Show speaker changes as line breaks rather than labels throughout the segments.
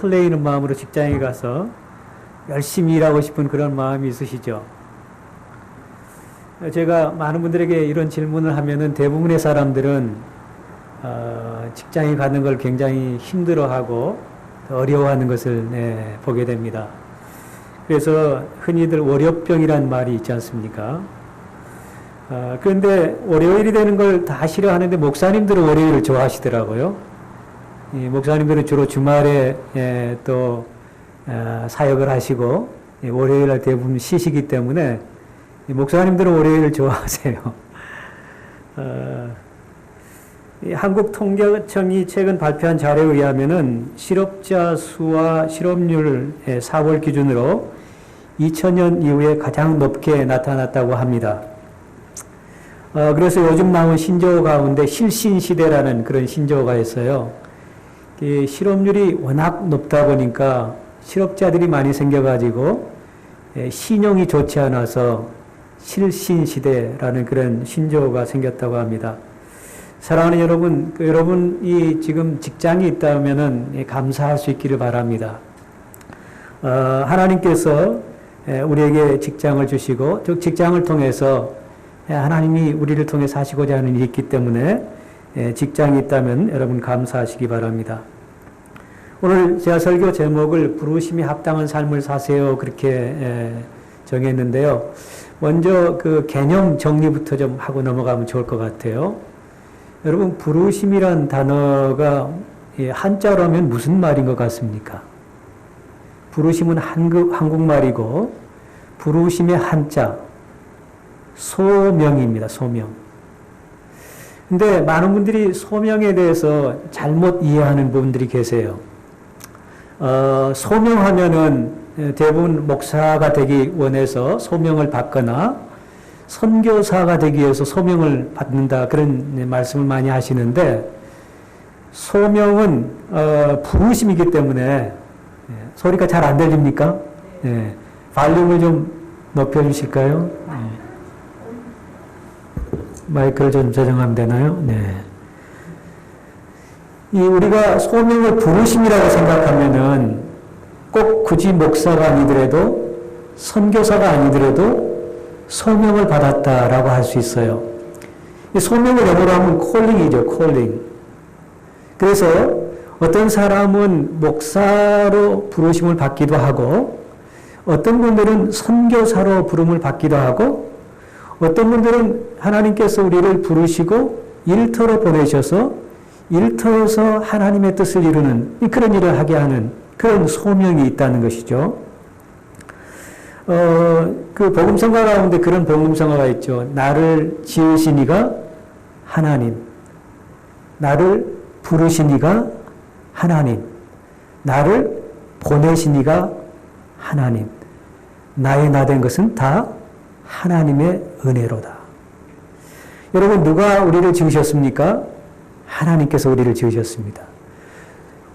설레이는 마음으로 직장에 가서 열심히 일하고 싶은 그런 마음이 있으시죠? 제가 많은 분들에게 이런 질문을 하면은 대부분의 사람들은 직장에 가는 걸 굉장히 힘들어하고 어려워하는 것을 보게 됩니다. 그래서 흔히들 월요병이란 말이 있지 않습니까? 그런데 월요일이 되는 걸 다 싫어하는데 목사님들은 월요일을 좋아하시더라고요. 목사님들은 주로 주말에 또 사역을 하시고 월요일날 대부분 쉬시기 때문에 목사님들은 월요일을 좋아하세요. 한국통계청이 최근 발표한 자료에 의하면은 실업자 수와 실업률 4월 기준으로 2000년 이후에 가장 높게 나타났다고 합니다. 그래서 요즘 나온 신조어 가운데 실신시대라는 그런 신조어가 있어요. 실업률이 워낙 높다 보니까 실업자들이 많이 생겨가지고 신용이 좋지 않아서 실신시대라는 그런 신조어가 생겼다고 합니다. 사랑하는 여러분, 여러분이 지금 직장이 있다면은 감사할 수 있기를 바랍니다. 하나님께서 우리에게 직장을 주시고, 즉 직장을 통해서 하나님이 우리를 통해서 하시고자 하는 일이 있기 때문에 직장이 있다면 여러분 감사하시기 바랍니다. 오늘 제가 설교 제목을 부르심이 합당한 삶을 사세요 그렇게 정했는데요. 먼저 그 개념 정리부터 좀 하고 넘어가면 좋을 것 같아요. 여러분, 부르심이란 단어가 한자로 하면 무슨 말인 것 같습니까? 부르심은 한국말이고 부르심의 한자 소명입니다. 소명. 근데 많은 분들이 소명에 대해서 잘못 이해하는 분들이 계세요. 소명하면은 대부분 목사가 되기 원해서 소명을 받거나 선교사가 되기 위해서 소명을 받는다 그런 말씀을 많이 하시는데, 소명은 부르심이기 때문에 소리가 잘 안 들립니까? 네. 발륨을 좀 높여주실까요? 네. 마이크를 좀 조정하면 되나요? 네. 우리가 소명을 부르심이라고 생각하면은 꼭 굳이 목사가 아니더라도 선교사가 아니더라도 소명을 받았다라고 할 수 있어요. 소명을 영어로 하면 calling이죠, calling. 그래서 어떤 사람은 목사로 부르심을 받기도 하고, 어떤 분들은 선교사로 부름을 받기도 하고, 어떤 분들은 하나님께서 우리를 부르시고 일터로 보내셔서 일터에서 하나님의 뜻을 이루는 그런 일을 하게 하는 그런 소명이 있다는 것이죠. 그 복음성가 가운데 그런 복음성가가 있죠. 나를 지으신 이가 하나님, 나를 부르신 이가 하나님, 나를 보내신 이가 하나님, 나의 나 된 것은 다 하나님의 은혜로다. 여러분, 누가 우리를 지으셨습니까? 하나님께서 우리를 지으셨습니다.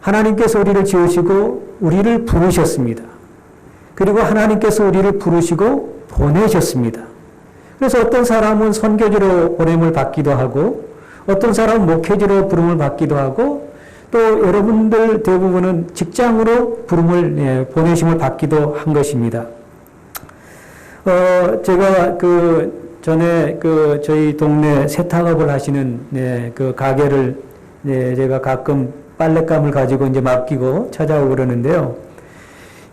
하나님께서 우리를 지으시고 우리를 부르셨습니다. 그리고 하나님께서 우리를 부르시고 보내셨습니다. 그래서 어떤 사람은 선교지로 보냄을 받기도 하고, 어떤 사람은 목회지로 부름을 받기도 하고, 또 여러분들 대부분은 직장으로 부름을 보내심을 받기도 한 것입니다. 제가 전에 저희 동네 세탁업을 하시는 그 가게를 제가 가끔 빨랫감을 가지고 이제 맡기고 찾아오고 그러는데요.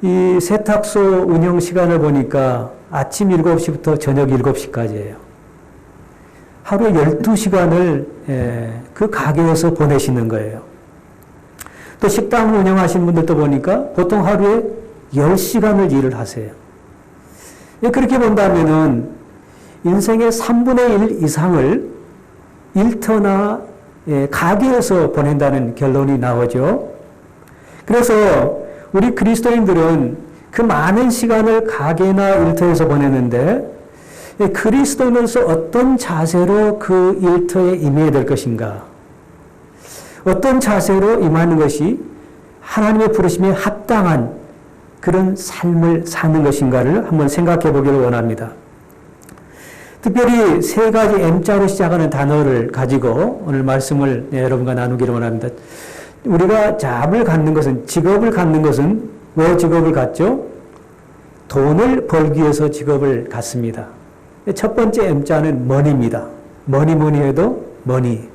이 세탁소 운영 시간을 보니까 아침 7시부터 저녁 7시까지예요. 하루에 12시간을 그 가게에서 보내시는 거예요. 또 식당 운영하시는 분들도 보니까 보통 하루에 10시간을 일을 하세요. 그렇게 본다면은 인생의 3분의 1 이상을 일터나 가게에서 보낸다는 결론이 나오죠. 그래서 우리 그리스도인들은 그 많은 시간을 가게나 일터에서 보내는데, 그리스도인으로서 어떤 자세로 그 일터에 임해야 될 것인가, 어떤 자세로 임하는 것이 하나님의 부르심에 합당한 그런 삶을 사는 것인가를 한번 생각해 보기를 원합니다. 특별히 세 가지 M자로 시작하는 단어를 가지고 오늘 말씀을 여러분과 나누기를 원합니다. 우리가 잡을 갖는 것은, 직업을 갖는 것은 왜 직업을 갖죠? 돈을 벌기 위해서 직업을 갖습니다. 첫 번째 M자는 money입니다. 뭐니 해도 money.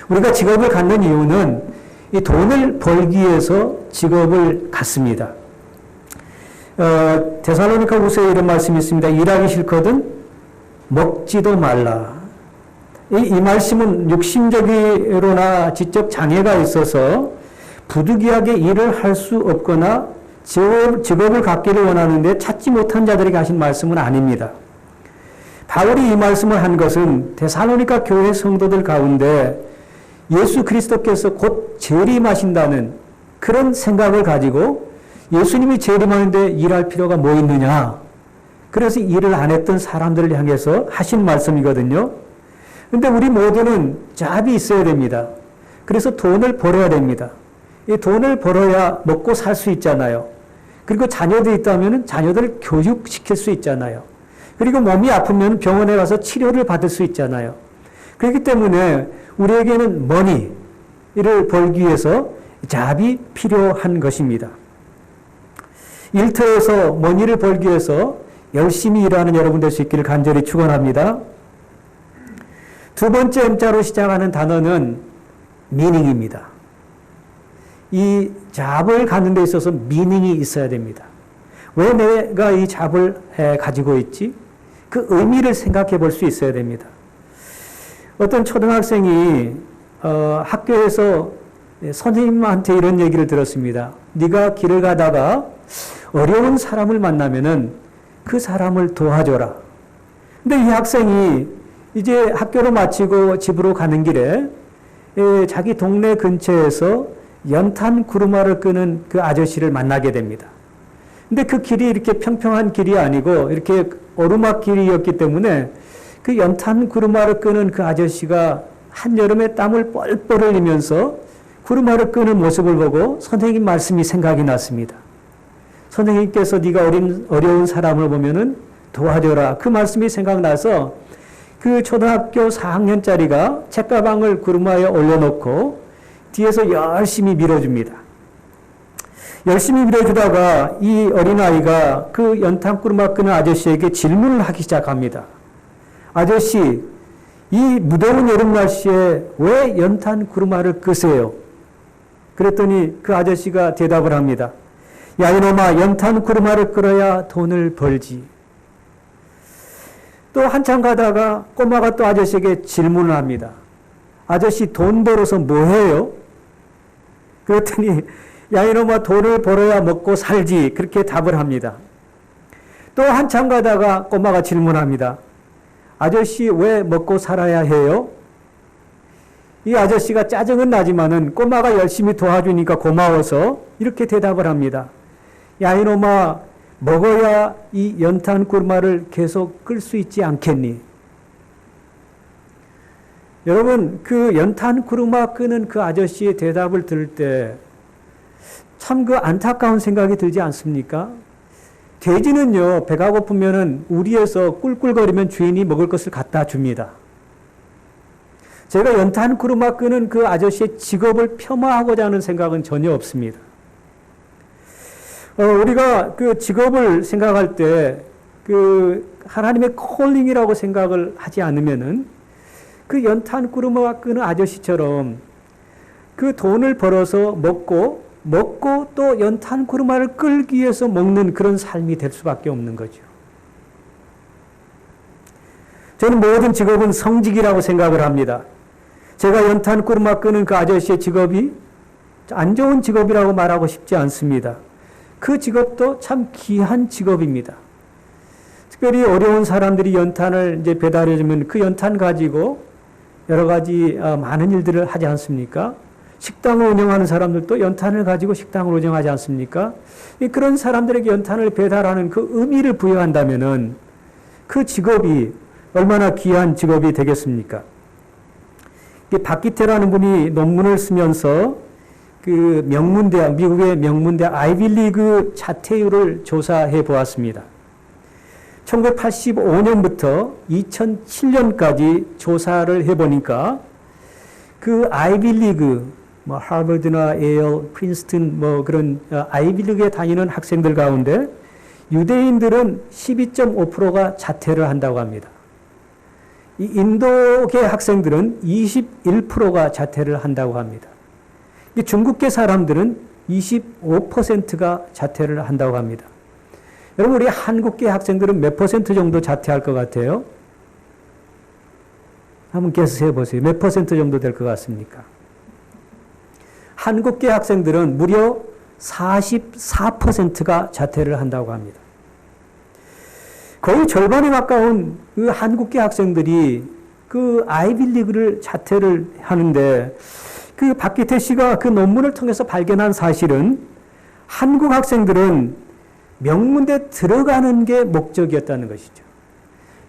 우리가 직업을 갖는 이유는 이 돈을 벌기 위해서 직업을 갖습니다. 데살로니가 후서에 이런 말씀이 있습니다. 일하기 싫거든 먹지도 말라. 이 말씀은 육신적으로나 지적 장애가 있어서 부득이하게 일을 할 수 없거나 직업을 갖기를 원하는데 찾지 못한 자들에게 하신 말씀은 아닙니다. 바울이 이 말씀을 한 것은 데살로니가 교회 성도들 가운데 예수 그리스도께서 곧 재림하신다는 그런 생각을 가지고 예수님이 재림하는데 일할 필요가 뭐 있느냐. 그래서 일을 안 했던 사람들을 향해서 하신 말씀이거든요. 근데 우리 모두는 잡이 있어야 됩니다. 그래서 돈을 벌어야 됩니다. 이 돈을 벌어야 먹고 살 수 있잖아요. 그리고 자녀들이 있다면 자녀들을 교육시킬 수 있잖아요. 그리고 몸이 아프면 병원에 가서 치료를 받을 수 있잖아요. 그렇기 때문에 우리에게는 머니를 벌기 위해서 잡이 필요한 것입니다. 일터에서 머니를 벌기 위해서 열심히 일하는 여러분 될 수 있기를 간절히 축원합니다. 두 번째 M자로 시작하는 단어는 meaning입니다. 이 잡을 갖는 데 있어서 meaning이 있어야 됩니다. 왜 내가 이 잡을 가지고 있지? 그 의미를 생각해 볼 수 있어야 됩니다. 어떤 초등학생이 학교에서 선생님한테 이런 얘기를 들었습니다. 네가 길을 가다가 어려운 사람을 만나면은 그 사람을 도와줘라. 근데 이 학생이 이제 학교를 마치고 집으로 가는 길에 자기 동네 근처에서 연탄 구루마를 끄는 그 아저씨를 만나게 됩니다. 근데 그 길이 이렇게 평평한 길이 아니고 이렇게 오르막길이었기 때문에 그 연탄 구루마를 끄는 그 아저씨가 한여름에 땀을 뻘뻘 흘리면서 구루마를 끄는 모습을 보고 선생님 말씀이 생각이 났습니다. 선생님께서 네가 어려운 사람을 보면은 도와줘라. 그 말씀이 생각나서 그 초등학교 4학년짜리가 책가방을 구루마에 올려놓고 뒤에서 열심히 밀어줍니다. 열심히 밀어주다가 이 어린아이가 그 연탄 구루마 끄는 아저씨에게 질문을 하기 시작합니다. 아저씨, 이 무더운 여름 날씨에 왜 연탄 구루마를 끄세요? 그랬더니 그 아저씨가 대답을 합니다. 야 이놈아, 연탄 구루마를 끌어야 돈을 벌지. 또 한참 가다가 꼬마가 또 아저씨에게 질문을 합니다. 아저씨 돈 벌어서 뭐 해요? 그랬더니 야 이놈아, 돈을 벌어야 먹고 살지. 그렇게 답을 합니다. 또 한참 가다가 꼬마가 질문합니다. 아저씨 왜 먹고 살아야 해요? 이 아저씨가 짜증은 나지만은 꼬마가 열심히 도와주니까 고마워서 이렇게 대답을 합니다. 야 이놈아, 먹어야 이 연탄 구루마를 계속 끌 수 있지 않겠니? 여러분, 그 연탄 구루마 끄는 그 아저씨의 대답을 들을 때 참 그 안타까운 생각이 들지 않습니까? 돼지는요, 배가 고프면은 우리에서 꿀꿀거리면 주인이 먹을 것을 갖다 줍니다. 제가 연탄 구루마 끄는 그 아저씨의 직업을 폄하하고자 하는 생각은 전혀 없습니다. 우리가 그 직업을 생각할 때 그 하나님의 콜링이라고 생각을 하지 않으면은 그 연탄 구루마 끄는 아저씨처럼 그 돈을 벌어서 먹고 또 연탄 구루마를 끌기 위해서 먹는 그런 삶이 될 수밖에 없는 거죠. 저는 모든 직업은 성직이라고 생각을 합니다. 제가 연탄 구루마 끄는 그 아저씨의 직업이 안 좋은 직업이라고 말하고 싶지 않습니다. 그 직업도 참 귀한 직업입니다. 특별히 어려운 사람들이 연탄을 이제 배달해주면 그 연탄 가지고 여러 가지 많은 일들을 하지 않습니까? 식당을 운영하는 사람들도 연탄을 가지고 식당을 운영하지 않습니까? 그런 사람들에게 연탄을 배달하는 그 의미를 부여한다면은 그 직업이 얼마나 귀한 직업이 되겠습니까? 박기태라는 분이 논문을 쓰면서 그 명문대학, 미국의 명문대학 아이비리그 자퇴율을 조사해 보았습니다. 1985년부터 2007년까지 조사를 해보니까 그 아이비리그 뭐 하버드나 예일, 프린스턴 뭐 그런 아이비리그에 다니는 학생들 가운데 유대인들은 12.5%가 자퇴를 한다고 합니다. 이 인도계 학생들은 21%가 자퇴를 한다고 합니다. 이 중국계 사람들은 25%가 자퇴를 한다고 합니다. 여러분, 우리 한국계 학생들은 몇 퍼센트 정도 자퇴할 것 같아요? 한번 계산해 보세요. 몇 퍼센트 정도 될 것 같습니까? 한국계 학생들은 무려 44%가 자퇴를 한다고 합니다. 거의 절반에 가까운 그 한국계 학생들이 그 아이비리그를 자퇴를 하는데, 그 박기태 씨가 그 논문을 통해서 발견한 사실은 한국 학생들은 명문대 들어가는 게 목적이었다는 것이죠.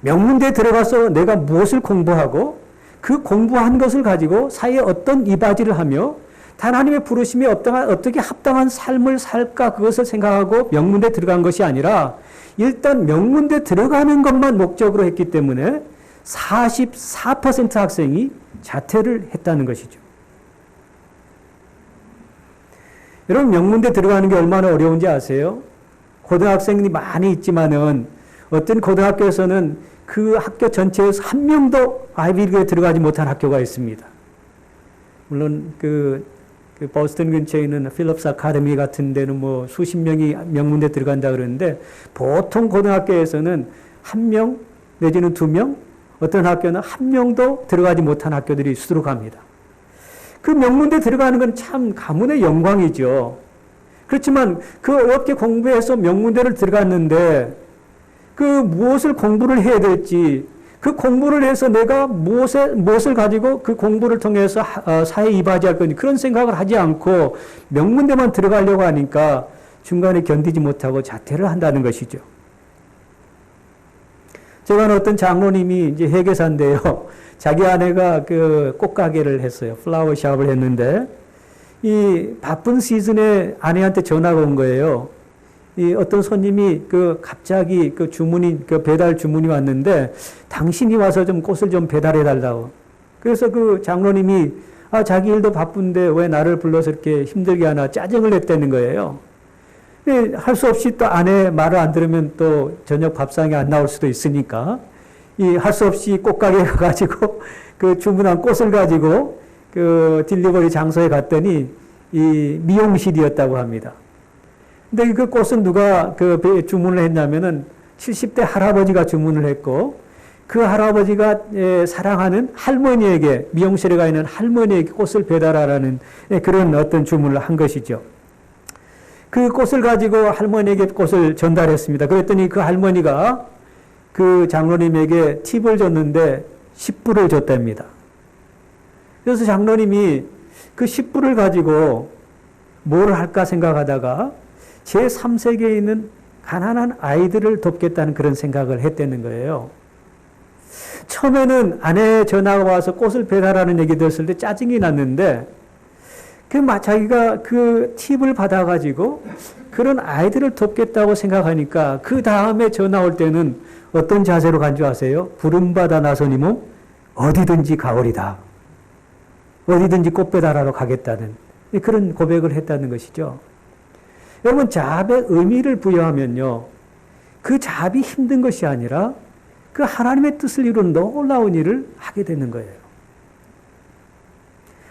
명문대 들어가서 내가 무엇을 공부하고 그 공부한 것을 가지고 사회에 어떤 이바지를 하며 하나님의 부르심에 어떻게 합당한 삶을 살까 그것을 생각하고 명문대 들어간 것이 아니라 일단 명문대 들어가는 것만 목적으로 했기 때문에 44% 학생이 자퇴를 했다는 것이죠. 여러분, 명문대 들어가는 게 얼마나 어려운지 아세요? 고등학생이 많이 있지만은 어떤 고등학교에서는 그 학교 전체에서 한 명도 아이비리그에 들어가지 못한 학교가 있습니다. 물론 그 버스턴 근처에 있는 필립스 아카데미 같은 데는 뭐 수십 명이 명문대 들어간다 그러는데, 보통 고등학교에서는 한 명 내지는 두 명, 어떤 학교는 한 명도 들어가지 못한 학교들이 수두룩합니다. 그 명문대 들어가는 건 참 가문의 영광이죠. 그렇지만 그 어렵게 공부해서 명문대를 들어갔는데 그 무엇을 공부를 해야 될지, 그 공부를 해서 내가 무엇을 가지고 그 공부를 통해서 사회에 이바지할 건지 그런 생각을 하지 않고 명문대만 들어가려고 하니까 중간에 견디지 못하고 자퇴를 한다는 것이죠. 제가 어떤 장로님이 이제 회계사인데요. 자기 아내가 그 꽃가게를 했어요. 플라워샵을 했는데 이 바쁜 시즌에 아내한테 전화가 온 거예요. 이 어떤 손님이 갑자기 배달 주문이 왔는데 당신이 와서 좀 꽃을 좀 배달해 달라고. 그래서 그 장로님이 자기 일도 바쁜데 왜 나를 불러서 이렇게 힘들게 하나 짜증을 냈다는 거예요. 할 수 없이 또 아내 말을 안 들으면 또 저녁 밥상에 안 나올 수도 있으니까 할 수 없이 꽃가게 가가지고 그 주문한 꽃을 가지고 그 딜리버리 장소에 갔더니 이 미용실이었다고 합니다. 근데 그 꽃은 누가 주문을 했냐면은 70대 할아버지가 주문을 했고, 그 할아버지가 사랑하는 할머니에게, 미용실에 가 있는 할머니에게 꽃을 배달하라는 그런 어떤 주문을 한 것이죠. 그 꽃을 가지고 할머니에게 꽃을 전달했습니다. 그랬더니 그 할머니가 그 장로님에게 팁을 줬는데 10불을 줬답니다. 그래서 장로님이 그 10불을 가지고 뭘 할까 생각하다가 제3세계에 있는 가난한 아이들을 돕겠다는 그런 생각을 했다는 거예요. 처음에는 아내 전화가 와서 꽃을 배달하는 얘기 들었을 때 짜증이 났는데, 자기가 그 팁을 받아가지고 그런 아이들을 돕겠다고 생각하니까 그 다음에 전화 올 때는 어떤 자세로 간 줄 아세요? 부름받아 나서니 뭐 어디든지 가오리다. 어디든지 꽃 배달하러 가겠다는 그런 고백을 했다는 것이죠. 여러분, 자합의 의미를 부여하면요, 그 자합이 힘든 것이 아니라 그 하나님의 뜻을 이루는 놀라운 일을 하게 되는 거예요.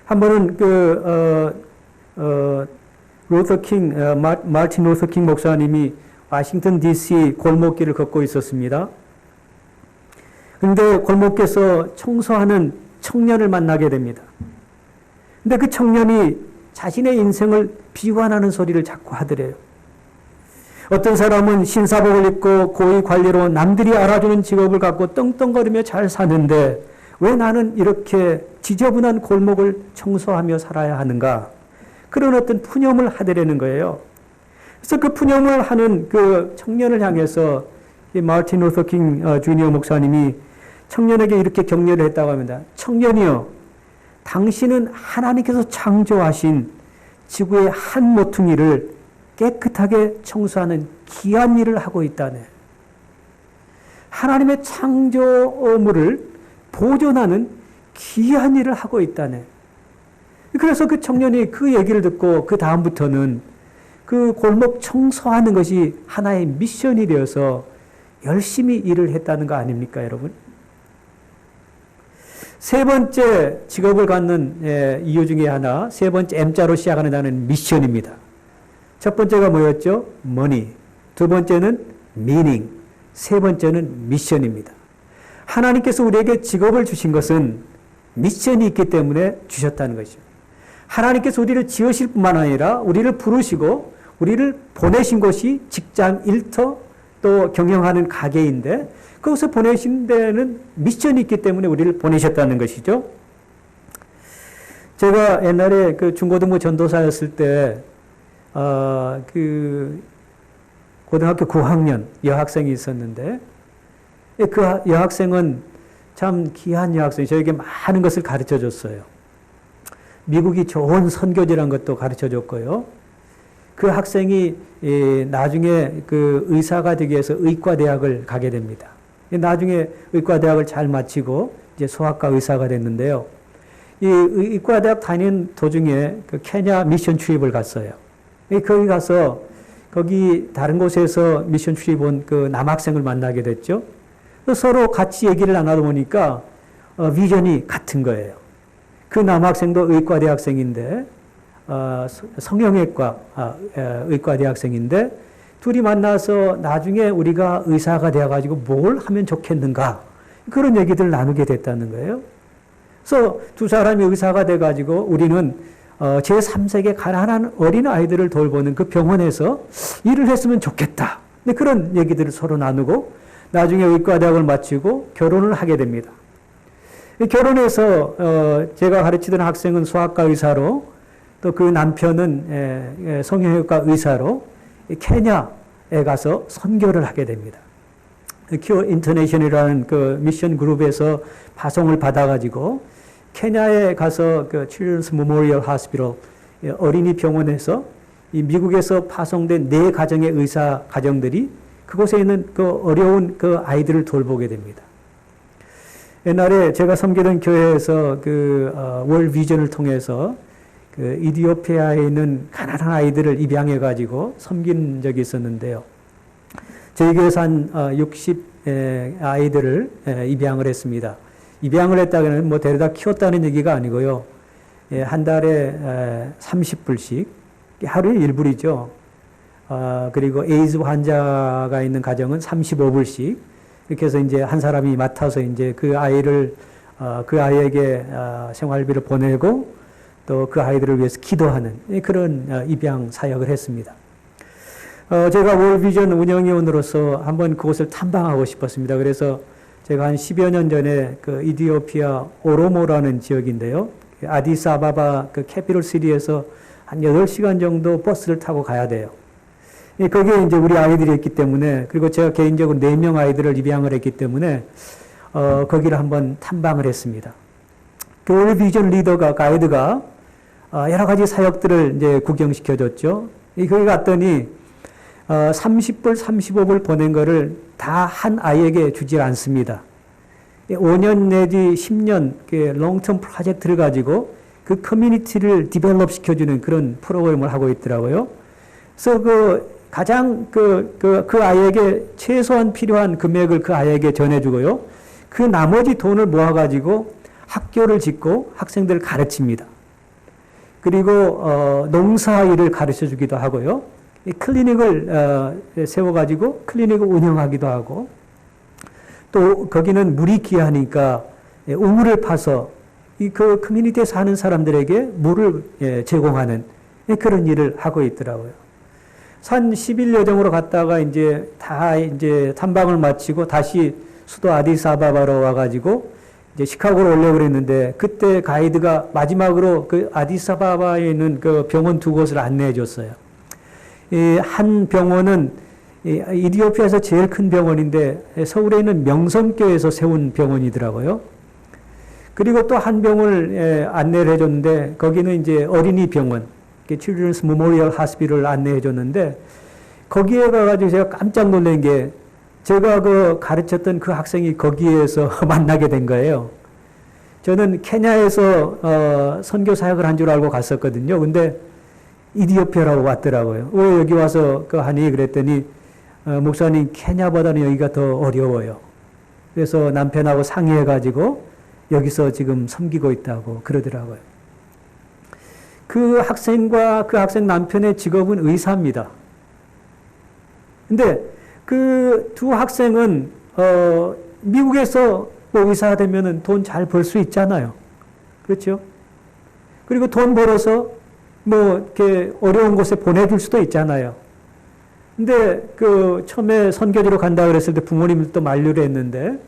한 번은 마틴 루터 킹 목사님이 워싱턴 DC 골목길을 걷고 있었습니다. 그런데 골목에서 청소하는 청년을 만나게 됩니다. 근데 그 청년이 자신의 인생을 비관하는 소리를 자꾸 하더래요. 어떤 사람은 신사복을 입고 고위 관리로 남들이 알아주는 직업을 갖고 떵떵거리며 잘 사는데 왜 나는 이렇게 지저분한 골목을 청소하며 살아야 하는가? 그런 어떤 푸념을 하더라는 거예요. 그래서 그 푸념을 하는 그 청년을 향해서 이 마틴 루터 킹 주니어 목사님이 청년에게 이렇게 격려를 했다고 합니다. 청년이여, 당신은 하나님께서 창조하신 지구의 한 모퉁이를 깨끗하게 청소하는 귀한 일을 하고 있다네. 하나님의 창조물을 보존하는 귀한 일을 하고 있다네. 그래서 그 청년이 그 얘기를 듣고 그 다음부터는 그 골목 청소하는 것이 하나의 미션이 되어서 열심히 일을 했다는 거 아닙니까, 여러분? 세 번째 직업을 갖는 이유 중에 하나, 세 번째 M자로 시작하는 단어는 미션입니다. 첫 번째가 뭐였죠? money. 두 번째는 meaning. 세 번째는 미션입니다. 하나님께서 우리에게 직업을 주신 것은 미션이 있기 때문에 주셨다는 것이죠. 하나님께서 우리를 지으실 뿐만 아니라 우리를 부르시고 우리를 보내신 곳이 직장, 일터, 또 경영하는 가게인데 그것을 보내신 데는 미션이 있기 때문에 우리를 보내셨다는 것이죠. 제가 옛날에 그 중고등부 전도사였을 때, 그 고등학교 9학년 여학생이 있었는데, 그 여학생은 참 귀한 여학생이 저에게 많은 것을 가르쳐 줬어요. 미국이 좋은 선교지라는 것도 가르쳐 줬고요. 그 학생이 나중에 그 의사가 되기 위해서 의과대학을 가게 됩니다. 나중에 의과대학을 잘 마치고 이제 소아과 의사가 됐는데요. 이 의과대학 다니는 도중에 그 케냐 미션 출입을 갔어요. 거기 가서 거기 다른 곳에서 미션 출입 온 그 남학생을 만나게 됐죠. 서로 같이 얘기를 나누다 보니까 비전이 같은 거예요. 그 남학생도 의과대학생인데 성형외과 의과대학생인데 둘이 만나서 나중에 우리가 의사가 되어가지고 뭘 하면 좋겠는가 그런 얘기들을 나누게 됐다는 거예요. 그래서 두 사람이 의사가 돼가지고 우리는 제3세계 가난한 어린 아이들을 돌보는 그 병원에서 일을 했으면 좋겠다. 그런 얘기들을 서로 나누고 나중에 의과대학을 마치고 결혼을 하게 됩니다. 결혼해서 제가 가르치던 학생은 소아과 의사로 또 그 남편은 성형외과 의사로 케냐에 가서 선교를 하게 됩니다. 큐어 인터내셔널이라는 그 미션 그룹에서 파송을 받아가지고 케냐에 가서 그 Children's Memorial Hospital 어린이 병원에서 이 미국에서 파송된 4가정의 의사 가정들이 그곳에 있는 그 어려운 그 아이들을 돌보게 됩니다. 옛날에 제가 섬기던 교회에서 그 월 비전을 통해서 그 이디오피아에 있는 가난한 아이들을 입양해 가지고 섬긴 적이 있었는데요. 저희 교회에서 한 60 아이들을 입양을 했습니다. 입양을 했다고는 뭐 데려다 키웠다는 얘기가 아니고요. 한 달에 30불씩 하루에 1불이죠. 그리고 에이즈 환자가 있는 가정은 35불씩 이렇게 해서 이제 한 사람이 맡아서 이제 그 아이를 그 아이에게 생활비를 보내고 또 그 아이들을 위해서 기도하는 그런 입양 사역을 했습니다. 제가 월비전 운영위원으로서 한번 그곳을 탐방하고 싶었습니다. 그래서 제가 한 10여 년 전에 그 이디오피아 오로모라는 지역인데요. 아디스아바바 그 캐피털 시티에서 한 8시간 정도 버스를 타고 가야 돼요. 거기에 이제 우리 아이들이 있기 때문에, 그리고 제가 개인적으로 4명 아이들을 입양을 했기 때문에, 거기를 한번 탐방을 했습니다. 그 월비전 리더가, 가이드가, 여러 가지 사역들을 이제 구경시켜줬죠. 거기 갔더니, 30불, 35불 보낸 거를 다 한 아이에게 주질 않습니다. 5년 내지 10년, 롱텀 프로젝트를 가지고 그 커뮤니티를 디벨롭 시켜주는 그런 프로그램을 하고 있더라고요. 그래서 가장 그 아이에게 최소한 필요한 금액을 그 아이에게 전해주고요. 그 나머지 돈을 모아가지고 학교를 짓고 학생들을 가르칩니다. 그리고 농사 일을 가르쳐 주기도 하고요. 클리닉을 세워가지고 클리닉을 운영하기도 하고, 또 거기는 물이 귀하니까 우물을 파서 그 커뮤니티에 사는 사람들에게 물을 제공하는 그런 일을 하고 있더라고요. 한 10일 여정으로 갔다가 이제 탐방을 마치고 다시 수도 아디스아바바로 와가지고 이제 시카고로 오려고 그랬는데, 그때 가이드가 마지막으로 그 아디스아바바에 있는 그 병원 2곳을 안내해 줬어요. 한 병원은 이디오피아에서 제일 큰 병원인데 서울에 있는 명성교에서 세운 병원이더라고요. 그리고 또 한 병원을 안내를 해줬는데 거기는 이제 어린이 병원, Children's Memorial Hospital을 안내해 줬는데, 거기에 가가지고 제가 깜짝 놀란 게, 제가 가르쳤던 그 학생이 거기에서 만나게 된 거예요. 저는 케냐에서 선교 사역을 한 줄 알고 갔었거든요. 근데 이디오피아라고 왔더라고요. 왜 여기 와서 하니? 그랬더니 목사님 케냐보다는 여기가 더 어려워요. 그래서 남편하고 상의해가지고 여기서 지금 섬기고 있다고 그러더라고요. 그 학생과 그 학생 남편의 직업은 의사입니다. 근데 그 두 학생은 미국에서 뭐 의사가 되면은 돈 잘 벌 수 있잖아요. 그렇죠? 그리고 돈 벌어서 뭐 이렇게 어려운 곳에 보내줄 수도 있잖아요. 근데 그 처음에 선교지로 간다 그랬을 때 부모님들도 만류를 했는데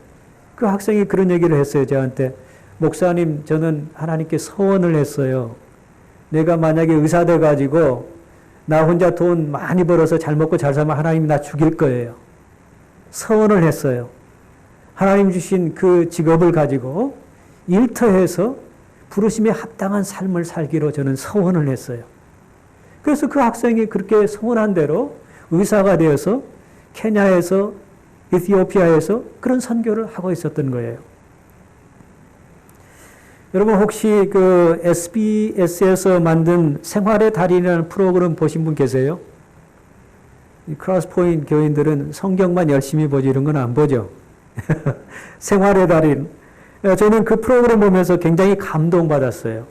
그 학생이 그런 얘기를 했어요. 저한테. 목사님, 저는 하나님께 서원을 했어요. 내가 만약에 의사 돼가지고 나 혼자 돈 많이 벌어서 잘 먹고 잘 살면 하나님이 나 죽일 거예요. 서원을 했어요. 하나님 주신 그 직업을 가지고 일터에서 부르심에 합당한 삶을 살기로 저는 서원을 했어요. 그래서 그 학생이 그렇게 서원한 대로 의사가 되어서 케냐에서 이티오피아에서 그런 선교를 하고 있었던 거예요. 여러분 혹시 그 SBS에서 만든 생활의 달인이라는 프로그램 보신 분 계세요? 크로스포인트 교인들은 성경만 열심히 보지 이런 건 안 보죠. 생활의 달인. 저는 그 프로그램 보면서 굉장히 감동받았어요.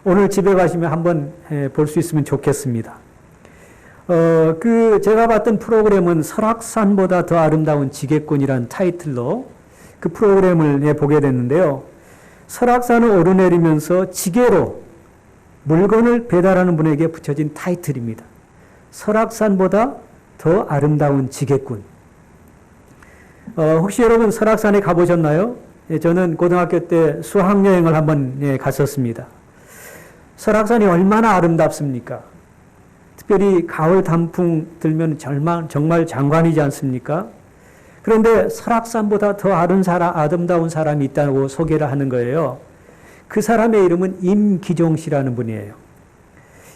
오늘 집에 가시면 한번 볼 수 있으면 좋겠습니다. 제가 봤던 프로그램은 설악산보다 더 아름다운 지게꾼이라는 타이틀로 그 프로그램을 보게 됐는데요. 설악산을 오르내리면서 지게로 물건을 배달하는 분에게 붙여진 타이틀입니다. 설악산보다 더 아름다운 지게꾼. 혹시 여러분 설악산에 가보셨나요? 저는 고등학교 때 수학여행을 한번 갔었습니다. 설악산이 얼마나 아름답습니까? 특별히 가을 단풍 들면 정말 장관이지 않습니까? 그런데 설악산보다 더 아름다운 사람이 있다고 소개를 하는 거예요. 그 사람의 이름은 임기종 씨라는 분이에요.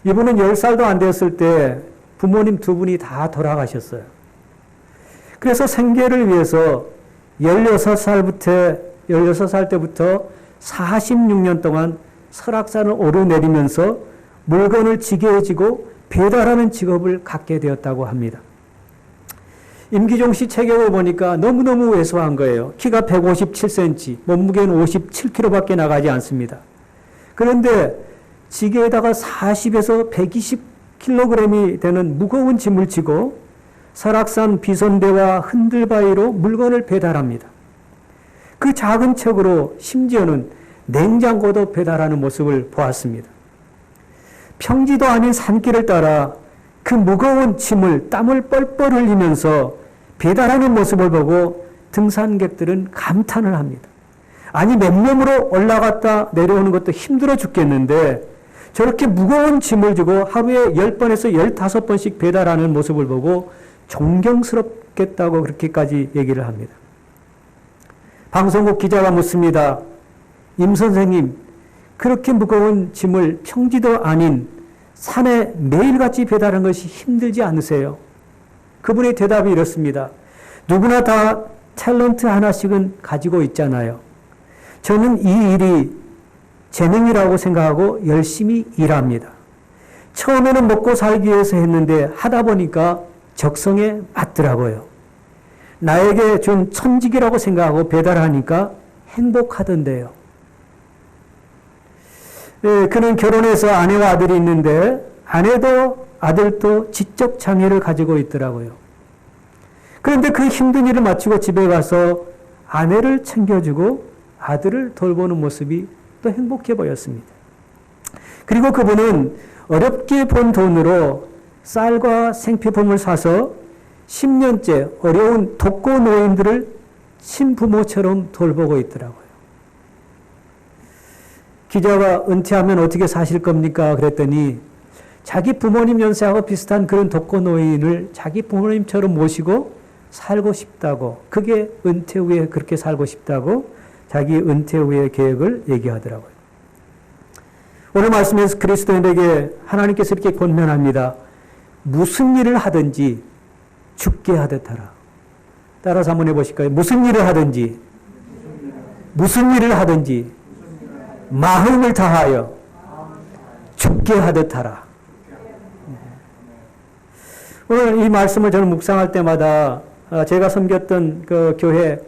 이분은 10살도 안 됐을 때 부모님 두 분이 다 돌아가셨어요. 그래서 생계를 위해서 16살 때부터 46년 동안 설악산을 오르내리면서 물건을 지게에 지고 배달하는 직업을 갖게 되었다고 합니다. 임기종 씨 체격을 보니까 너무너무 왜소한 거예요. 키가 157cm, 몸무게는 57kg밖에 나가지 않습니다. 그런데 지게에다가 40에서 120kg이 되는 무거운 짐을 지고 설악산 비선대와 흔들바위로 물건을 배달합니다. 그 작은 척으로 심지어는 냉장고도 배달하는 모습을 보았습니다. 평지도 아닌 산길을 따라 그 무거운 짐을 땀을 뻘뻘 흘리면서 배달하는 모습을 보고 등산객들은 감탄을 합니다. 아니 맨몸으로 올라갔다 내려오는 것도 힘들어 죽겠는데 저렇게 무거운 짐을 지고 하루에 10번에서 15번씩 배달하는 모습을 보고 존경스럽겠다고 그렇게까지 얘기를 합니다. 방송국 기자가 묻습니다. 임 선생님, 그렇게 무거운 짐을 평지도 아닌 산에 매일같이 배달하는 것이 힘들지 않으세요? 그분의 대답이 이렇습니다. 누구나 다 탤런트 하나씩은 가지고 있잖아요. 저는 이 일이 재능이라고 생각하고 열심히 일합니다. 처음에는 먹고 살기 위해서 했는데 하다 보니까 적성에 맞더라고요. 나에게 좀 천직이라고 생각하고 배달하니까 행복하던데요. 그는 결혼해서 아내와 아들이 있는데 아내도 아들도 지적 장애를 가지고 있더라고요. 그런데 그 힘든 일을 마치고 집에 가서 아내를 챙겨주고 아들을 돌보는 모습이 또 행복해 보였습니다. 그리고 그분은 어렵게 번 돈으로 쌀과 생필품을 사서 10년째 어려운 독거 노인들을 친부모처럼 돌보고 있더라고요. 기자가 은퇴하면 어떻게 사실 겁니까? 그랬더니 자기 부모님 연세하고 비슷한 그런 독거 노인을 자기 부모님처럼 모시고 살고 싶다고, 그게 은퇴 후에 그렇게 살고 싶다고 자기 은퇴 후의 계획을 얘기하더라고요. 오늘 말씀에서 그리스도인에게 하나님께서 이렇게 권면합니다. 무슨 일을 하든지 죽게 하듯 하라. 따라서 한번 해보실까요? 무슨 일을 하든지 무슨 일을 하든지 마음을 다하여 죽게 하듯 하라. 오늘 이 말씀을 저는 묵상할 때마다 제가 섬겼던 그 교회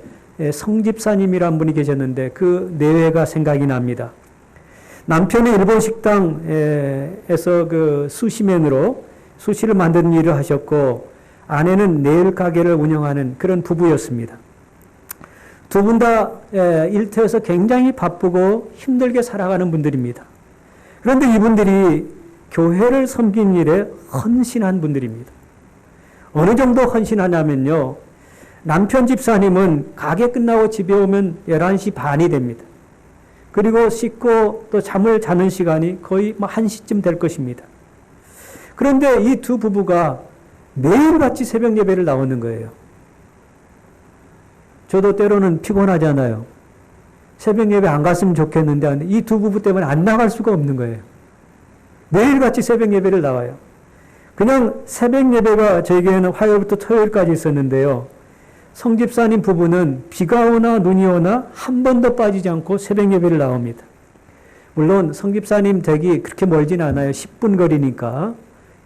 성집사님이란 분이 계셨는데 그 내외가 생각이 납니다. 남편이 일본 식당에서 그 수시맨으로 수시를 만드는 일을 하셨고 아내는 네일 가게를 운영하는 그런 부부였습니다. 두 분 다 일터에서 굉장히 바쁘고 힘들게 살아가는 분들입니다. 그런데 이분들이 교회를 섬긴 일에 헌신한 분들입니다. 어느 정도 헌신하냐면요. 남편 집사님은 가게 끝나고 집에 오면 11시 반이 됩니다. 그리고 씻고 또 잠을 자는 시간이 거의 1시쯤 될 것입니다. 그런데 이 두 부부가 매일같이 새벽 예배를 나오는 거예요. 저도 때로는 피곤하잖아요. 새벽 예배 안 갔으면 좋겠는데 이 두 부부 때문에 안 나갈 수가 없는 거예요. 매일같이 새벽 예배를 나와요. 그냥 새벽 예배가 저희 교회는 화요일부터 토요일까지 있었는데요. 성집사님 부부는 비가 오나 눈이 오나 한 번도 빠지지 않고 새벽 예배를 나옵니다. 물론 성집사님 댁이 그렇게 멀진 않아요. 10분 거리니까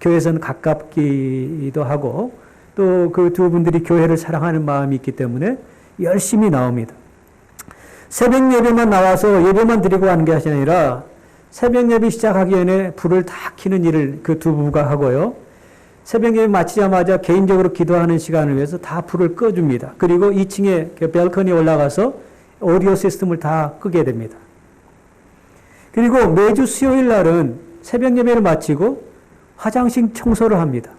교회에서는 가깝기도 하고 또 그 두 분들이 교회를 사랑하는 마음이 있기 때문에 열심히 나옵니다. 새벽 예배만 나와서 예배만 드리고 하는 게 아니라 새벽 예배 시작하기 전에 불을 다 켜는 일을 그 두 부부가 하고요. 새벽 예배 마치자마자 개인적으로 기도하는 시간을 위해서 다 불을 꺼줍니다. 그리고 2층에 벨커니에 올라가서 오디오 시스템을 다 끄게 됩니다. 그리고 매주 수요일 날은 새벽 예배를 마치고 화장실 청소를 합니다.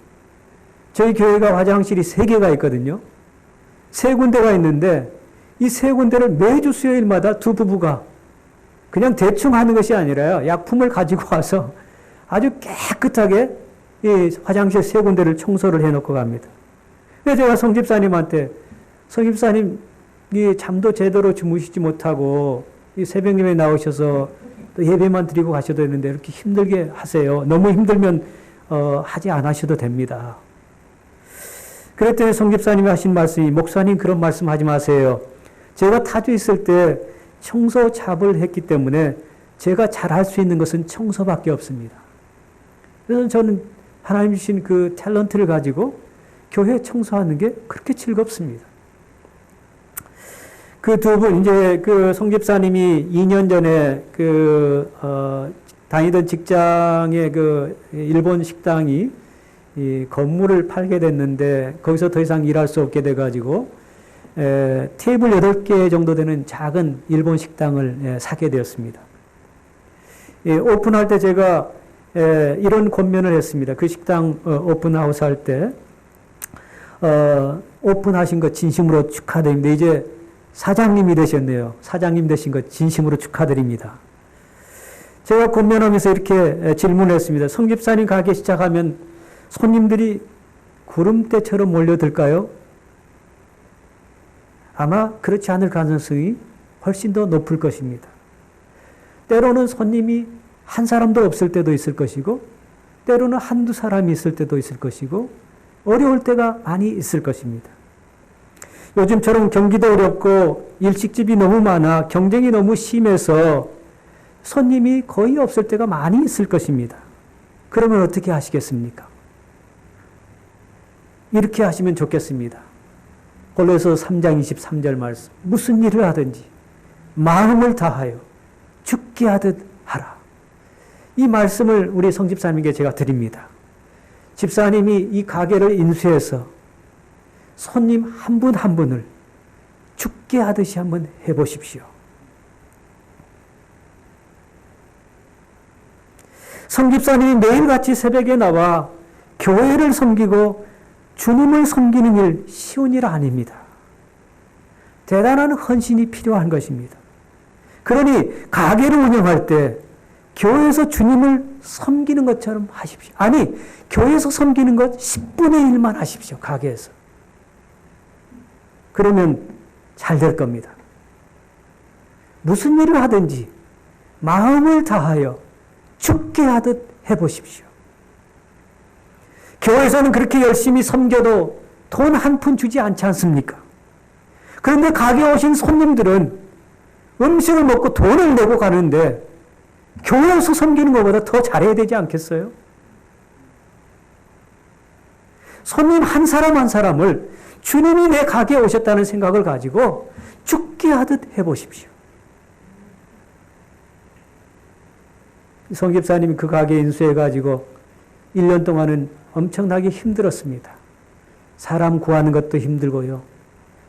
저희 교회가 화장실이 3개가 있거든요. 3군데가 있는데 이 3군데를 매주 수요일마다 두 부부가 그냥 대충 하는 것이 아니라요. 약품을 가지고 와서 아주 깨끗하게 이 화장실 3군데를 청소를 해놓고 갑니다. 그래서 제가 성집사님한테 성집사님 이 잠도 제대로 주무시지 못하고 이 새벽 예배 나오셔서 또 예배만 드리고 가셔도 되는데 이렇게 힘들게 하세요. 너무 힘들면 하지 않으셔도 됩니다. 그랬더니 성집사님이 하신 말씀이 목사님 그런 말씀 하지 마세요. 제가 타주 있을 때 청소 잡을 했기 때문에 제가 잘할 수 있는 것은 청소밖에 없습니다. 그래서 저는 하나님 주신 그 탤런트를 가지고 교회 청소하는 게 그렇게 즐겁습니다. 그 두 분, 이제 그 성집사님이 2년 전에 다니던 직장의 그 일본 식당이 이 건물을 팔게 됐는데 거기서 더 이상 일할 수 없게 돼가지고 테이블 8개 정도 되는 작은 일본 식당을 사게 되었습니다. 오픈할 때 제가 이런 권면을 했습니다. 그 식당 오픈하우스 할 때 오픈하신 것 진심으로 축하드립니다. 이제 사장님이 되셨네요. 사장님 되신 것 진심으로 축하드립니다. 제가 권면하면서 이렇게 질문을 했습니다. 성집사님 가게 시작하면 손님들이 구름대처럼 몰려들까요? 아마 그렇지 않을 가능성이 훨씬 더 높을 것입니다. 때로는 손님이 한 사람도 없을 때도 있을 것이고 때로는 한두 사람이 있을 때도 있을 것이고 어려울 때가 많이 있을 것입니다. 요즘처럼 경기도 어렵고 일식집이 너무 많아 경쟁이 너무 심해서 손님이 거의 없을 때가 많이 있을 것입니다. 그러면 어떻게 하시겠습니까? 이렇게 하시면 좋겠습니다. 골로새서 3장 23절 말씀. 무슨 일을 하든지 마음을 다하여 죽게 하듯 하라. 이 말씀을 우리 성집사님께 제가 드립니다. 집사님이 이 가게를 인수해서 손님 한 분 한 분을 죽게 하듯이 한번 해보십시오. 성집사님이 매일같이 새벽에 나와 교회를 섬기고 주님을 섬기는 일 쉬운 일 아닙니다. 대단한 헌신이 필요한 것입니다. 그러니 가게를 운영할 때 교회에서 주님을 섬기는 것처럼 하십시오. 아니, 교회에서 섬기는 것 10분의 1만 하십시오. 가게에서. 그러면 잘 될 겁니다. 무슨 일을 하든지 마음을 다하여 죽게 하듯 해보십시오. 교회에서는 그렇게 열심히 섬겨도 돈 한 푼 주지 않지 않습니까? 그런데 가게에 오신 손님들은 음식을 먹고 돈을 내고 가는데 교회 와서 섬기는 것보다 더 잘해야 되지 않겠어요? 손님 한 사람 한 사람을 주님이 내 가게에 오셨다는 생각을 가지고 죽게 하듯 해보십시오. 성 집사님이 그 가게 인수해가지고 1년 동안은 엄청나게 힘들었습니다. 사람 구하는 것도 힘들고요.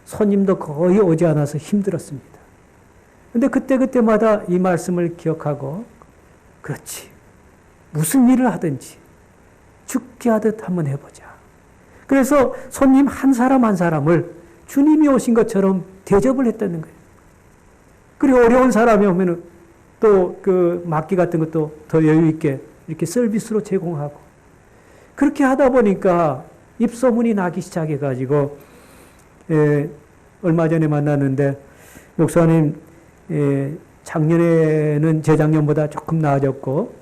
손님도 거의 오지 않아서 힘들었습니다. 근데 그때마다 이 말씀을 기억하고, 그렇지. 무슨 일을 하든지 죽게 하듯 한번 해보자. 그래서 손님 한 사람 한 사람을 주님이 오신 것처럼 대접을 했다는 거예요. 그리고 어려운 사람이 오면은 또 그 막기 같은 것도 더 여유 있게 이렇게 서비스로 제공하고, 그렇게 하다 보니까 입소문이 나기 시작해가지고, 얼마 전에 만났는데, 목사님, 작년에는 재작년보다 조금 나아졌고,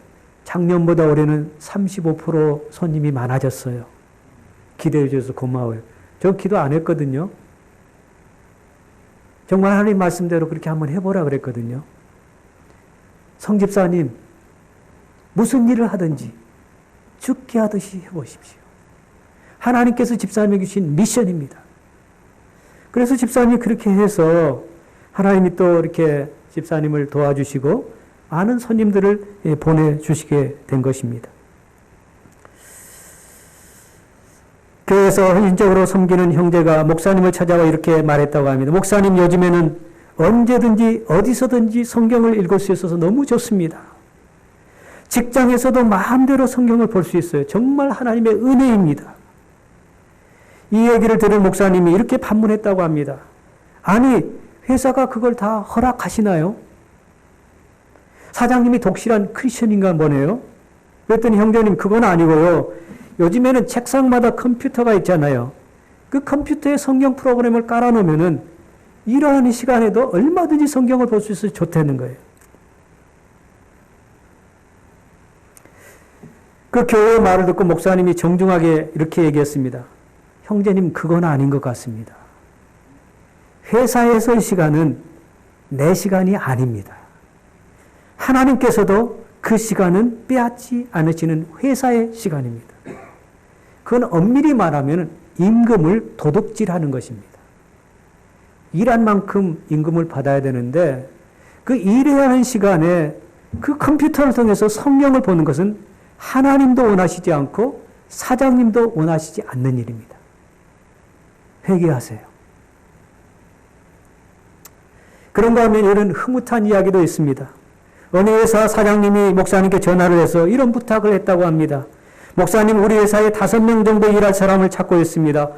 작년보다 올해는 35% 손님이 많아졌어요. 기대해 주셔서 고마워요. 저 기도 안 했거든요. 정말 하나님 말씀대로 그렇게 한번 해보라 그랬거든요. 성집사님, 무슨 일을 하든지 죽게 하듯이 해보십시오. 하나님께서 집사님에게 주신 미션입니다. 그래서 집사님이 그렇게 해서 하나님이 또 이렇게 집사님을 도와주시고 많은 손님들을 보내주시게 된 것입니다. 교회에서 헌신적으로 섬기는 형제가 목사님을 찾아와 이렇게 말했다고 합니다. 목사님, 요즘에는 언제든지 어디서든지 성경을 읽을 수 있어서 너무 좋습니다. 직장에서도 마음대로 성경을 볼 수 있어요. 정말 하나님의 은혜입니다. 이 얘기를 들은 목사님이 이렇게 반문했다고 합니다. 아니, 회사가 그걸 다 허락하시나요? 사장님이 독실한 크리스천인가 보네요. 그랬더니 형제님, 그건 아니고요. 요즘에는 책상마다 컴퓨터가 있잖아요. 그 컴퓨터에 성경 프로그램을 깔아놓으면은 일하는 시간에도 얼마든지 성경을 볼 수 있어서 좋다는 거예요. 그 교회의 말을 듣고 목사님이 정중하게 이렇게 얘기했습니다. 형제님, 그건 아닌 것 같습니다. 회사에서의 시간은 내 시간이 아닙니다. 하나님께서도 그 시간은 빼앗지 않으시는 회사의 시간입니다. 그건 엄밀히 말하면 임금을 도둑질하는 것입니다. 일한 만큼 임금을 받아야 되는데 그 일해야 하는 시간에 그 컴퓨터를 통해서 성경을 보는 것은 하나님도 원하시지 않고 사장님도 원하시지 않는 일입니다. 회개하세요. 그런가 하면 이런 흐뭇한 이야기도 있습니다. 어느 회사 사장님이 목사님께 전화를 해서 이런 부탁을 했다고 합니다. 목사님, 우리 회사에 5명 정도 일할 사람을 찾고 있습니다.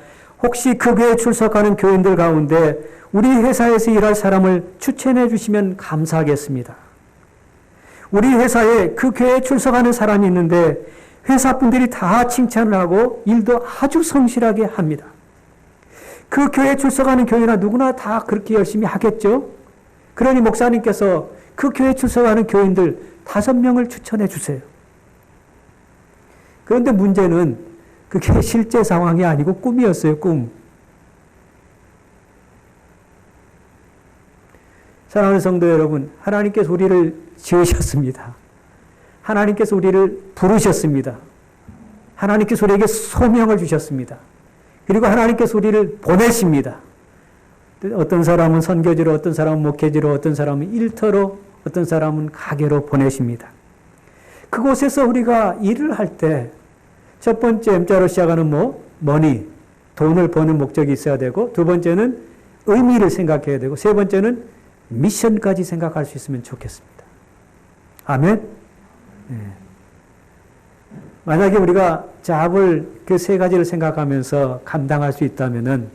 혹시 그 교회에 출석하는 교인들 가운데 우리 회사에서 일할 사람을 추천해 주시면 감사하겠습니다. 우리 회사에 그 교회에 출석하는 사람이 있는데 회사 분들이 다 칭찬을 하고 일도 아주 성실하게 합니다. 그 교회에 출석하는 교인이나 누구나 다 그렇게 열심히 하겠죠? 그러니 목사님께서 그 교회에 출석하는 교인들 5명을 추천해 주세요. 그런데 문제는 그게 실제 상황이 아니고 꿈이었어요, 꿈. 사랑하는 성도 여러분, 하나님께서 우리를 지으셨습니다. 하나님께서 우리를 부르셨습니다. 하나님께서 우리에게 소명을 주셨습니다. 그리고 하나님께서 우리를 보내십니다. 어떤 사람은 선교지로, 어떤 사람은 목회지로, 어떤 사람은 일터로, 어떤 사람은 가게로 보내십니다. 그곳에서 우리가 일을 할 때 첫 번째 M자로 시작하는 머니, 돈을 버는 목적이 있어야 되고, 두 번째는 의미를 생각해야 되고, 세 번째는 미션까지 생각할 수 있으면 좋겠습니다. 아멘? 네. 만약에 우리가 잡을 그 세 가지를 생각하면서 감당할 수 있다면은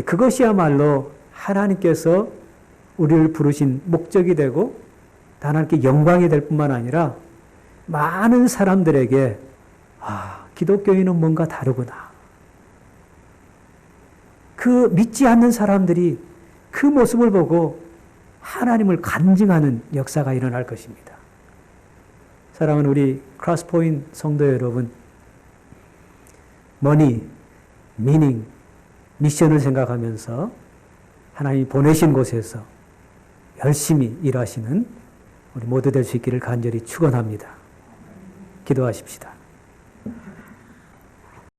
그것이야말로 하나님께서 우리를 부르신 목적이 되고 하나님께 영광이 될 뿐만 아니라 많은 사람들에게 기독교인은 뭔가 다르구나. 그 믿지 않는 사람들이 그 모습을 보고 하나님을 간증하는 역사가 일어날 것입니다. 사랑하는 우리 크로스포인트 성도 여러분, 머니, 미닝, 미션을 생각하면서 하나님이 보내신 곳에서 열심히 일하시는 우리 모두 될 수 있기를 간절히 축원합니다. 기도하십시다.